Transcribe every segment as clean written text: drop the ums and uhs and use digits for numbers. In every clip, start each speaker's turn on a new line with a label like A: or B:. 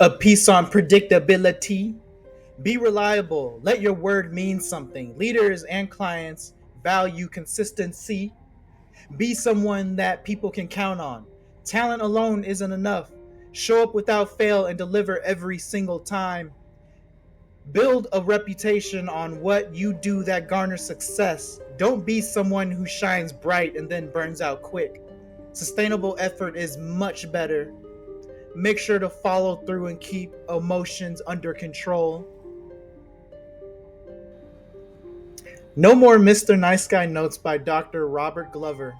A: A piece on predictability. Be reliable. Let your word mean something. Leaders and clients value consistency. Be someone that people can count on. Talent alone isn't enough. Show up without fail and deliver every single time. Build a reputation on what you do that garners success. Don't be someone who shines bright and then burns out quick. Sustainable effort is much better. Make sure to follow through and keep emotions under control. No More Mr. Nice Guy Notes by Dr. Robert Glover.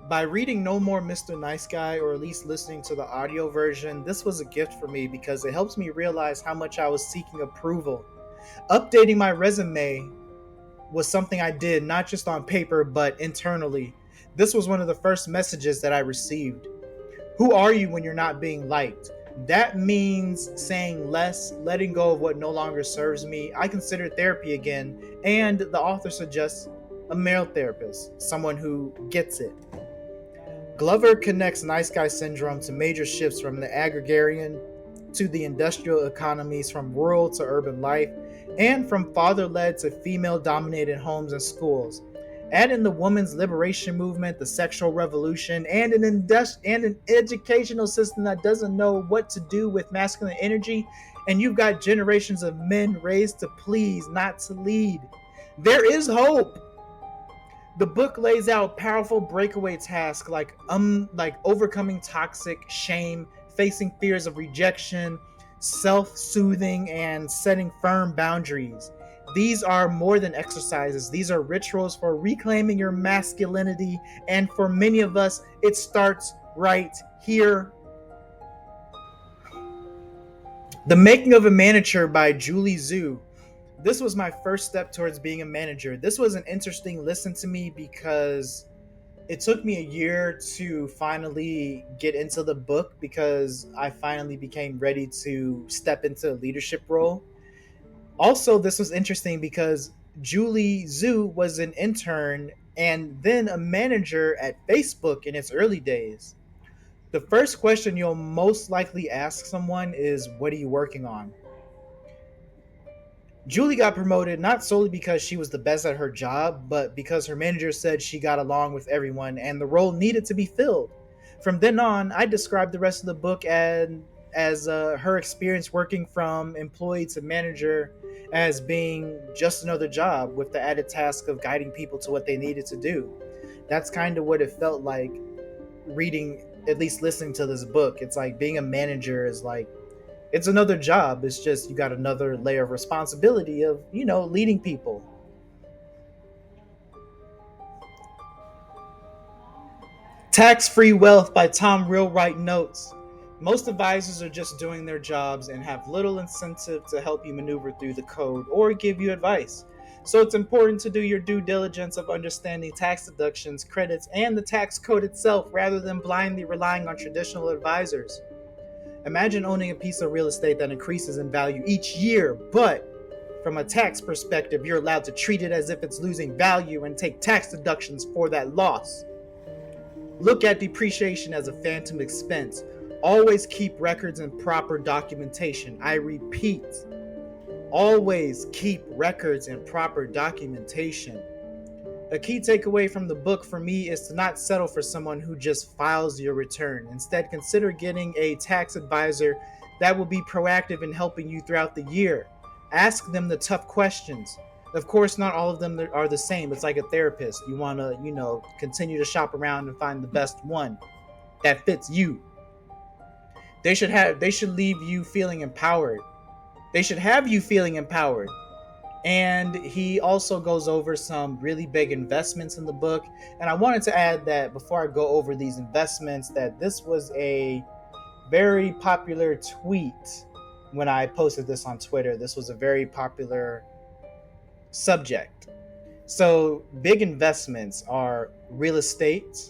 A: By reading No More Mr. Nice Guy, or at least listening to the audio version, this was a gift for me because it helps me realize how much I was seeking approval. Updating my resume was something I did not just on paper but internally. This was one of the first messages that I received. Who are you when you're not being liked? That means saying less, letting go of what no longer serves me. I consider therapy again, and the author suggests a male therapist, someone who gets it. Glover connects nice guy syndrome to major shifts from the agrarian to the industrial economies, from rural to urban life, and from father-led to female-dominated homes and schools. Add in the women's liberation movement, the sexual revolution, and an educational system that doesn't know what to do with masculine energy, and you've got generations of men raised to please, not to lead. There is hope. The book lays out powerful breakaway tasks like overcoming toxic shame, facing fears of rejection, self-soothing, and setting firm boundaries. These are more than exercises. These are rituals for reclaiming your masculinity, and for many of us, it starts right here. The Making of a Manager by Julie Zhu. This was my first step towards being a manager. This was an interesting listen to me because it took me a year to finally get into the book because I finally became ready to step into a leadership role. Also, this was interesting because Julie Zhu was an intern and then a manager at Facebook in its early days. The first question you'll most likely ask someone is, what are you working on? Julie got promoted not solely because she was the best at her job, but because her manager said she got along with everyone and the role needed to be filled. From then on, I described the rest of the book as her experience working from employee to manager as being just another job with the added task of guiding people to what they needed to do. That's kind of what it felt like reading, at least listening to this book. It's like being a manager is like it's another job. It's just you got another layer of responsibility of, leading people. Tax Free Wealth by Tom Wheelwright notes. Most advisors are just doing their jobs and have little incentive to help you maneuver through the code or give you advice. So it's important to do your due diligence of understanding tax deductions, credits, and the tax code itself rather than blindly relying on traditional advisors. Imagine owning a piece of real estate that increases in value each year, but from a tax perspective, you're allowed to treat it as if it's losing value and take tax deductions for that loss. Look at depreciation as a phantom expense. Always keep records and proper documentation. I repeat, always keep records and proper documentation. A key takeaway from the book for me is to not settle for someone who just files your return. Instead, consider getting a tax advisor that will be proactive in helping you throughout the year. Ask them the tough questions. Of course, not all of them are the same. It's like a therapist. You want to, continue to shop around and find the best one that fits you. They should leave you feeling empowered. They should have you feeling empowered. And he also goes over some really big investments in the book. And I wanted to add that before I go over these investments, that this was a very popular tweet when I posted this on Twitter. This was a very popular subject. So big investments are real estate,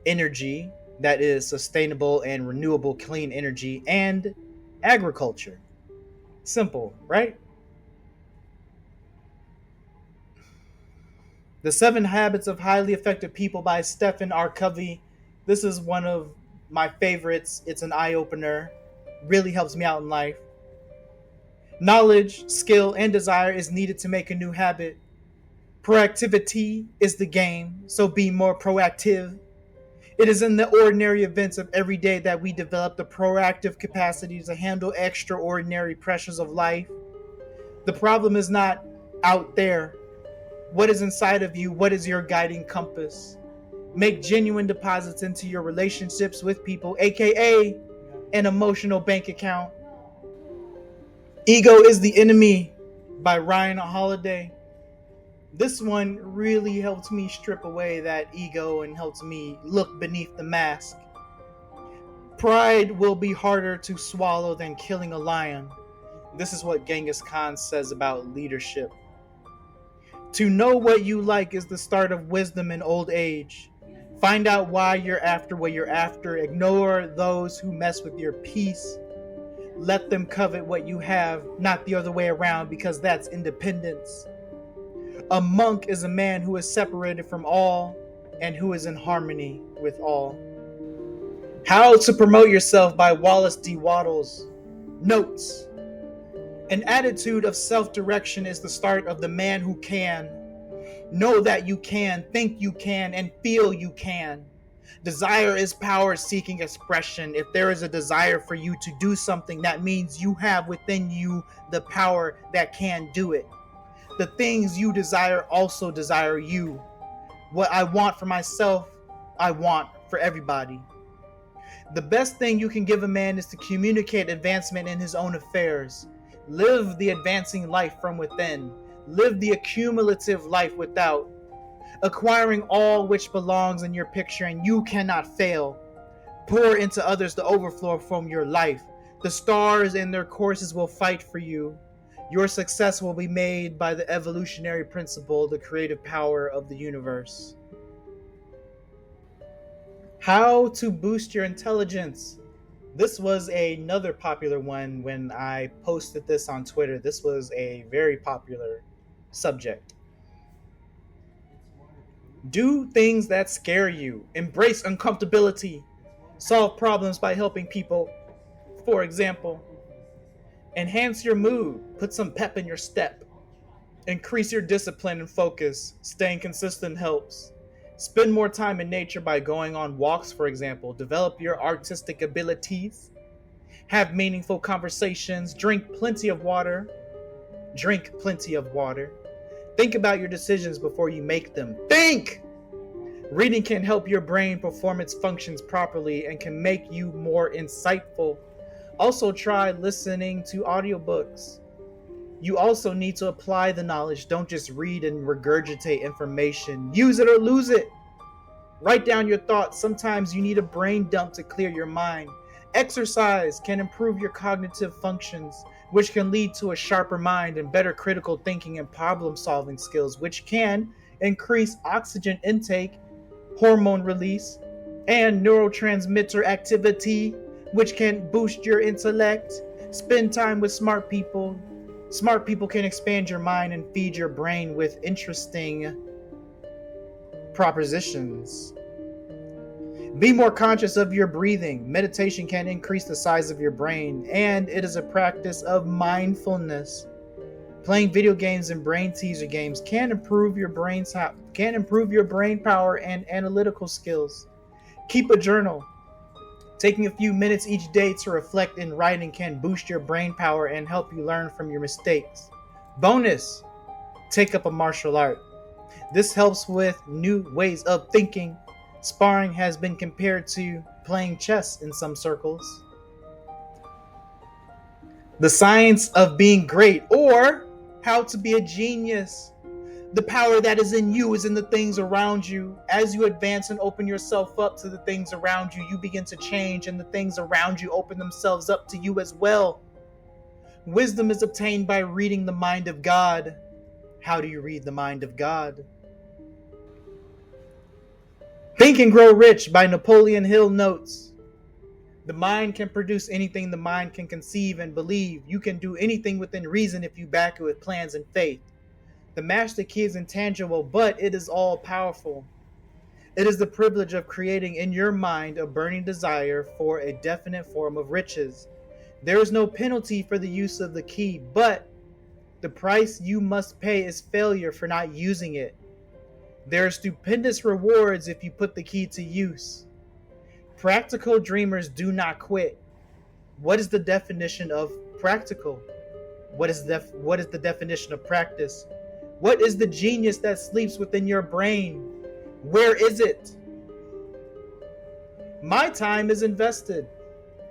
A: energy, that is sustainable and renewable clean energy, and agriculture. Simple, right? The 7 Habits of Highly Effective People by Stephen R. Covey. This is one of my favorites. It's an eye-opener. really helps me out in life. Knowledge, skill, and desire is needed to make a new habit. Proactivity is the game, so be more proactive. It is in the ordinary events of every day that we develop the proactive capacity to handle extraordinary pressures of life. The problem is not out there. What is inside of you? What is your guiding compass? Make genuine deposits into your relationships with people, aka an emotional bank account. Ego is the Enemy by Ryan Holiday. This one really helped me strip away that ego and helped me look beneath the mask. Pride will be harder to swallow than killing a lion. This is what Genghis Khan says about leadership. To know what you like is the start of wisdom in old age. Find out why you're after what you're after. Ignore those who mess with your peace. Let them covet what you have, not the other way around, because that's independence. A monk is a man who is separated from all and who is in harmony with all. How to Promote Yourself by Wallace D. Wattles. Notes. An attitude of self-direction is the start of the man who can. Know that you can, think you can, and feel you can. Desire is power seeking expression. If there is a desire for you to do something, that means you have within you the power that can do it. The things you desire also desire you. What I want for myself, I want for everybody. The best thing you can give a man is to communicate advancement in his own affairs. Live the advancing life from within. Live the accumulative life without. Acquiring all which belongs in your picture, and you cannot fail. Pour into others the overflow from your life. The stars in their courses will fight for you. Your success will be made by the evolutionary principle, the creative power of the universe. How to Boost Your Intelligence. This was another popular one when I posted this on Twitter. This was a very popular subject. Do things that scare you. Embrace uncomfortability. Solve problems by helping people. For example, enhance your mood. Put some pep in your step. Increase your discipline and focus. Staying consistent helps. Spend more time in nature by going on walks, for example. Develop your artistic abilities. Have meaningful conversations. Drink plenty of water. Drink plenty of water. Think about your decisions before you make them. Think! Reading can help your brain perform its functions properly and can make you more insightful. Also try listening to audiobooks. You also need to apply the knowledge. Don't just read and regurgitate information. Use it or lose it. Write down your thoughts. Sometimes you need a brain dump to clear your mind. Exercise can improve your cognitive functions, which can lead to a sharper mind and better critical thinking and problem-solving skills, which can increase oxygen intake, hormone release, and neurotransmitter activity, which can boost your intellect. Spend time with smart people. Smart people can expand your mind and feed your brain with interesting propositions. Be more conscious of your breathing. Meditation can increase the size of your brain, and it is a practice of mindfulness. Playing video games and brain teaser games can improve your brain power and analytical skills. Keep a journal. Taking a few minutes each day to reflect in writing can boost your brain power and help you learn from your mistakes. Bonus: take up a martial art. This helps with new ways of thinking. Sparring has been compared to playing chess in some circles. The Science of Being Great, or How to Be a Genius. The power that is in you is in the things around you. As you advance and open yourself up to the things around you, you begin to change, and the things around you open themselves up to you as well. Wisdom is obtained by reading the mind of God. How do you read the mind of God? Think and Grow Rich by Napoleon Hill notes: the mind can produce anything the mind can conceive and believe. You can do anything within reason if you back it with plans and faith. The master key is intangible, but it is all powerful. It is the privilege of creating in your mind a burning desire for a definite form of riches. There is no penalty for the use of the key, but the price you must pay is failure for not using it. There are stupendous rewards if you put the key to use. Practical dreamers do not quit. What is the definition of practical? What is the definition of practice? What is the genius that sleeps within your brain? Where is it? My time is invested.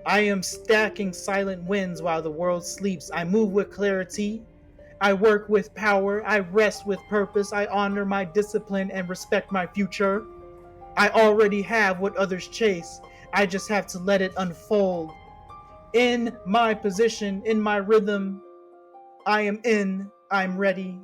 A: I am stacking silent wins while the world sleeps. I move with clarity. I work with power. I rest with purpose. I honor my discipline and respect my future. I already have what others chase. I just have to let it unfold. In my position, in my rhythm, I'm ready.